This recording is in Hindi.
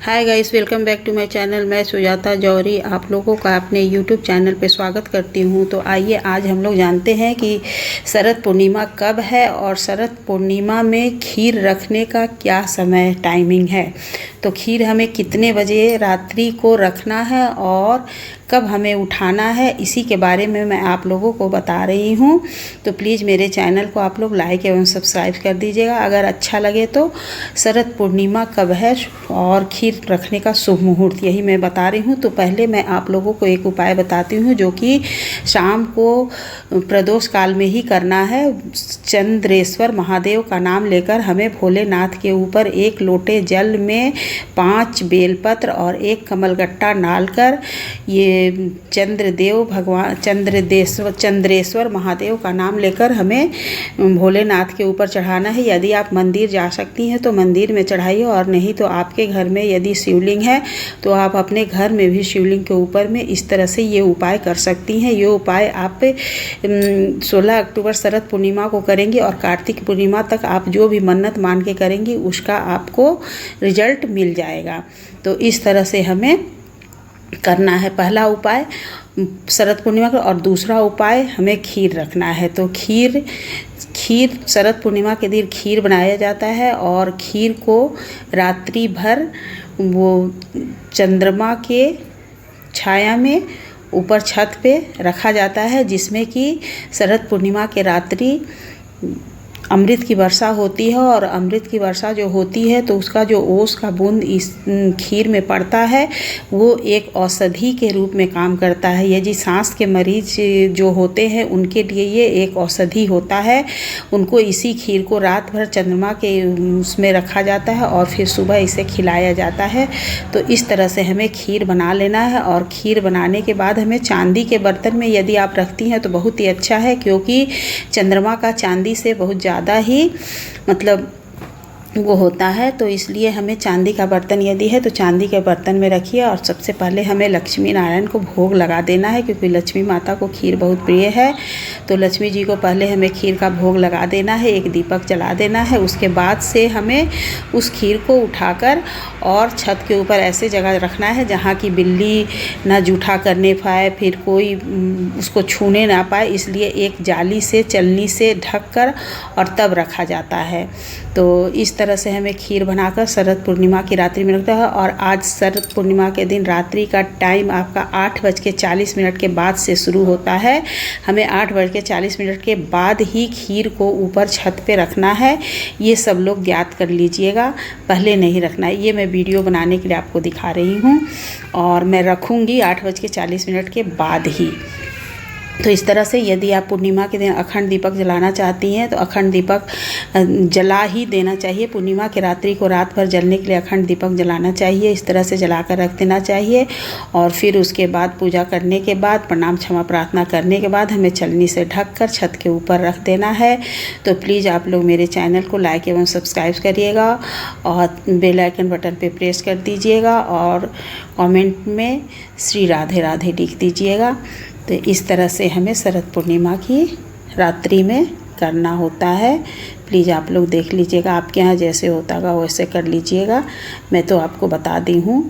Hi guys, welcome back to my channel. मैं सुजाता जौहरी आप लोगों का अपने यूट्यूब चैनल पे स्वागत करती हूँ। तो आइए आज हम लोग जानते हैं कि शरद पूर्णिमा कब है और शरद पूर्णिमा में खीर रखने का क्या समय टाइमिंग है। तो खीर हमें कितने बजे रात्रि को रखना है और कब हमें उठाना है, इसी के बारे में मैं आप लोगों को बता रही हूँ। तो प्लीज़ मेरे चैनल को आप लोग लाइक एवं सब्सक्राइब कर दीजिएगा। अगर अच्छा लगे तो शरद पूर्णिमा कब है और खीर रखने का शुभ मुहूर्त यही मैं बता रही हूँ। तो पहले मैं आप लोगों को एक उपाय बताती हूँ जो कि शाम को प्रदोष काल में ही करना है। चंद्रेश्वर महादेव का नाम लेकर हमें भोलेनाथ के ऊपर एक लोटे जल में 5 बेलपत्र और 1 कमलगट्टा डालकर ये चंद्रदेव भगवान चंद्रेश्वर महादेव का नाम लेकर हमें भोलेनाथ के ऊपर चढ़ाना है। यदि आप मंदिर जा सकती हैं तो मंदिर में चढ़ाइए, और नहीं तो आपके घर में यदि शिवलिंग है तो आप अपने घर में भी शिवलिंग के ऊपर में इस तरह से ये उपाय कर सकती हैं। ये उपाय आप 16 अक्टूबर शरद पूर्णिमा को करेंगी और कार्तिक पूर्णिमा तक आप जो भी मन्नत मान के करेंगी उसका आपको रिजल्ट मिल जाएगा। तो इस तरह से हमें करना है। पहला उपाय शरद पूर्णिमा का, और दूसरा उपाय हमें खीर रखना है। तो खीर शरद पूर्णिमा के दिन खीर बनाया जाता है और खीर को रात्रि भर वो चंद्रमा के छाया में ऊपर छत पे रखा जाता है, जिसमें कि शरद पूर्णिमा के रात्रि अमृत की वर्षा होती है। और अमृत की वर्षा जो होती है तो उसका जो ओस का बूंद इस खीर में पड़ता है वो एक औषधि के रूप में काम करता है। यदि सांस के मरीज जो होते हैं उनके लिए ये एक औषधि होता है। उनको इसी खीर को रात भर चंद्रमा के उसमें रखा जाता है और फिर सुबह इसे खिलाया जाता है। तो इस तरह से हमें खीर बना लेना है। और खीर बनाने के बाद हमें चांदी के बर्तन में यदि आप रखती हैं तो बहुत ही अच्छा है, क्योंकि चंद्रमा का चांदी से बहुत ज़्यादा ही मतलब वो होता है। तो इसलिए हमें चांदी का बर्तन यदि है तो चांदी के बर्तन में रखिए। और सबसे पहले हमें लक्ष्मी नारायण को भोग लगा देना है, क्योंकि लक्ष्मी माता को खीर बहुत प्रिय है। तो लक्ष्मी जी को पहले हमें खीर का भोग लगा देना है, एक दीपक जला देना है। उसके बाद से हमें उस खीर को उठाकर और छत के ऊपर ऐसे जगह रखना है जहाँ की बिल्ली ना जूठा करने पाए, फिर कोई उसको छूने ना पाए, इसलिए एक जाली से चलनी से ढक कर और तब रखा जाता है। तो इस तरह से हमें खीर बनाकर शरद पूर्णिमा की रात्रि में रखता है। और आज शरद पूर्णिमा के दिन रात्रि का टाइम आपका 8:40 के बाद से शुरू होता है। हमें 8:40 के बाद ही खीर को ऊपर छत पे रखना है। ये सब लोग ज्ञात कर लीजिएगा, पहले नहीं रखना है। ये मैं वीडियो बनाने के लिए आपको दिखा रही हूँ और मैं रखूँगी 8:40 के बाद ही। तो इस तरह से यदि आप पूर्णिमा के दिन अखंड दीपक जलाना चाहती हैं तो अखंड दीपक जला ही देना चाहिए। पूर्णिमा की रात्रि को रात भर जलने के लिए अखंड दीपक जलाना चाहिए। इस तरह से जलाकर रख देना चाहिए। और फिर उसके बाद पूजा करने के बाद, प्रणाम क्षमा प्रार्थना करने के बाद हमें छलनी से ढककर छत के ऊपर रख देना है। तो प्लीज़ आप लोग मेरे चैनल को लाइक एवं सब्सक्राइब करिएगा और बेल आइकन बटन पे प्रेस कर दीजिएगा और कमेंट में श्री राधे राधे लिख दीजिएगा। तो इस तरह से हमें शरद पूर्णिमा की रात्रि में करना होता है। प्लीज़ आप लोग देख लीजिएगा, आपके यहाँ जैसे होता होगा वैसे कर लीजिएगा। मैं तो आपको बता दी हूँ।